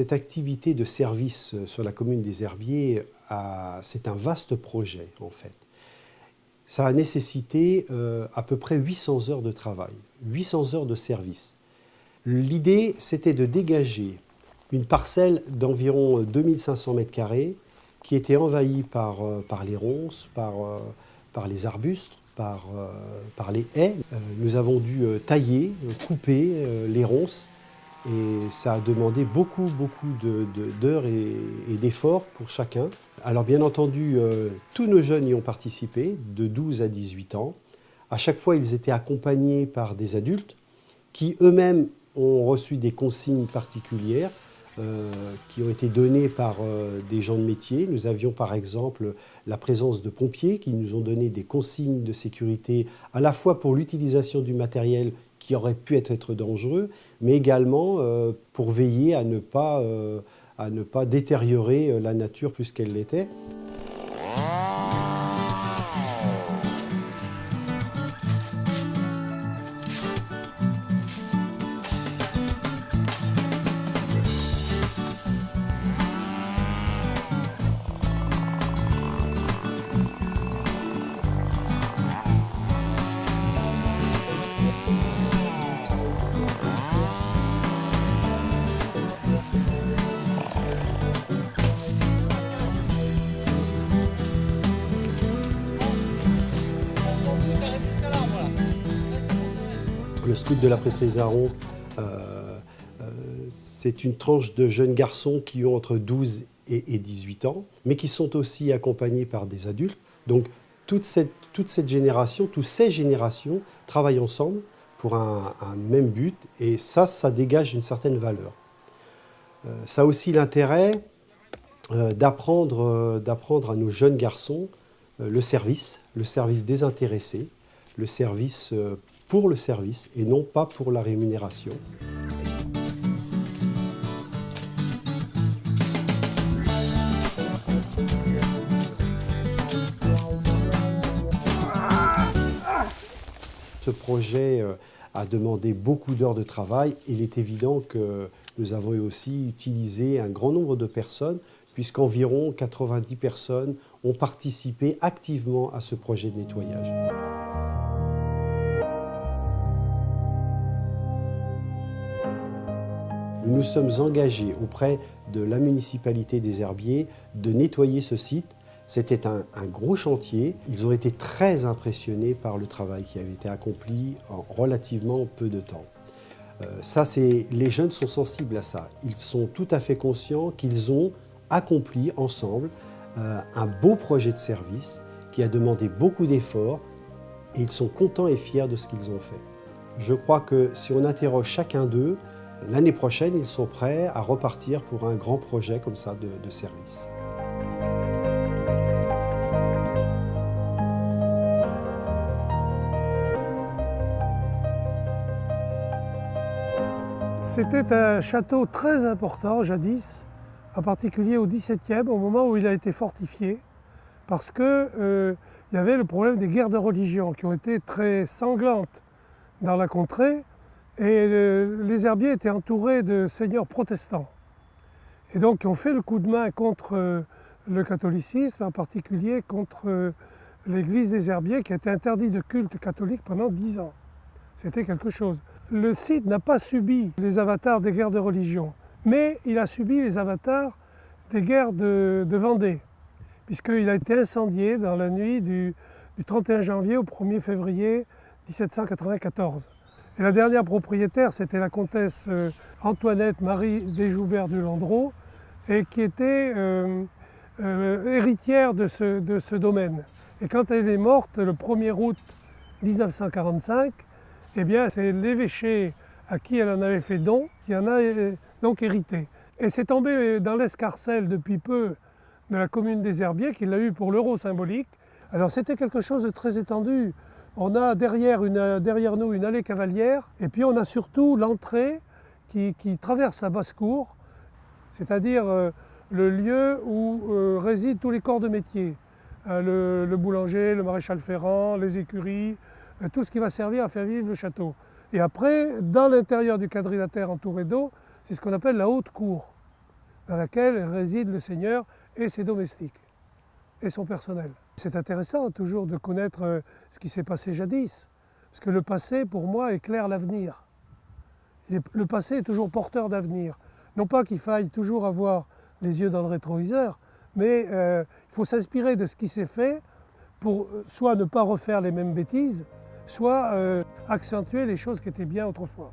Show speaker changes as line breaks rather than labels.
Cette activité de service sur la commune des Herbiers, c'est un vaste projet en fait. Ça a nécessité à peu près 800 heures de travail, 800 heures de service. L'idée, c'était de dégager une parcelle d'environ 2500 m² qui était envahie par les ronces, par les arbustes, par les haies. Nous avons dû tailler, couper les ronces et ça a demandé beaucoup d'heures et d'efforts pour chacun. Alors bien entendu, tous nos jeunes y ont participé, de 12 à 18 ans. À chaque fois, ils étaient accompagnés par des adultes qui eux-mêmes ont reçu des consignes particulières qui ont été données par des gens de métier. Nous avions par exemple la présence de pompiers qui nous ont donné des consignes de sécurité à la fois pour l'utilisation du matériel qui aurait pu être dangereux, mais également pour veiller à ne pas détériorer la nature plus qu'elle l'était. Le scout de la prêtrise Aron, c'est une tranche de jeunes garçons qui ont entre 12 et 18 ans, mais qui sont aussi accompagnés par des adultes. Donc toute cette génération, toutes ces générations travaillent ensemble pour un même but, et ça dégage une certaine valeur. Ça a aussi l'intérêt d'apprendre à nos jeunes garçons le service désintéressé, le service pour le service et non pas pour la rémunération. Ce projet a demandé beaucoup d'heures de travail. Il est évident que nous avons aussi utilisé un grand nombre de personnes, puisqu'environ 90 personnes ont participé activement à ce projet de nettoyage. Nous nous sommes engagés auprès de la municipalité des Herbiers de nettoyer ce site. C'était un gros chantier. Ils ont été très impressionnés par le travail qui avait été accompli en relativement peu de temps. Les jeunes sont sensibles à ça. Ils sont tout à fait conscients qu'ils ont accompli ensemble un beau projet de service qui a demandé beaucoup d'efforts et ils sont contents et fiers de ce qu'ils ont fait. Je crois que si on interroge chacun d'eux, l'année prochaine, ils sont prêts à repartir pour un grand projet comme ça de service.
C'était un château très important jadis, en particulier au XVIIe, au moment où il a été fortifié, parce qu'il y avait le problème des guerres de religion qui ont été très sanglantes dans la contrée, et les Herbiers étaient entourés de seigneurs protestants. Et donc ils ont fait le coup de main contre le catholicisme, en particulier contre l'église des Herbiers qui a été interdite de culte catholique pendant 10 ans. C'était quelque chose. Le site n'a pas subi les avatars des guerres de religion, mais il a subi les avatars des guerres de Vendée, puisqu'il a été incendié dans la nuit du 31 janvier au 1er février 1794. Et la dernière propriétaire, c'était la comtesse Antoinette Marie Desjoubert de Landreau, et qui était héritière de ce domaine. Et quand elle est morte, le 1er août 1945, eh bien, c'est l'évêché à qui elle en avait fait don qui en a donc hérité. Et c'est tombé dans l'escarcelle depuis peu de la commune des Herbiers, qui l'a eu pour l'euro symbolique. Alors c'était quelque chose de très étendu. On a derrière nous une allée cavalière, et puis on a surtout l'entrée qui traverse la basse-cour, c'est-à-dire le lieu où résident tous les corps de métier. Le boulanger, le maréchal ferrant, les écuries, tout ce qui va servir à faire vivre le château. Et après, dans l'intérieur du quadrilatère entouré d'eau, c'est ce qu'on appelle la haute cour. dans laquelle réside le seigneur et ses domestiques et son personnel. C'est intéressant toujours de connaître ce qui s'est passé jadis, parce que le passé, pour moi, éclaire l'avenir. Le passé est toujours porteur d'avenir. Non pas qu'il faille toujours avoir les yeux dans le rétroviseur, mais il faut s'inspirer de ce qui s'est fait pour soit ne pas refaire les mêmes bêtises, soit accentuer les choses qui étaient bien autrefois.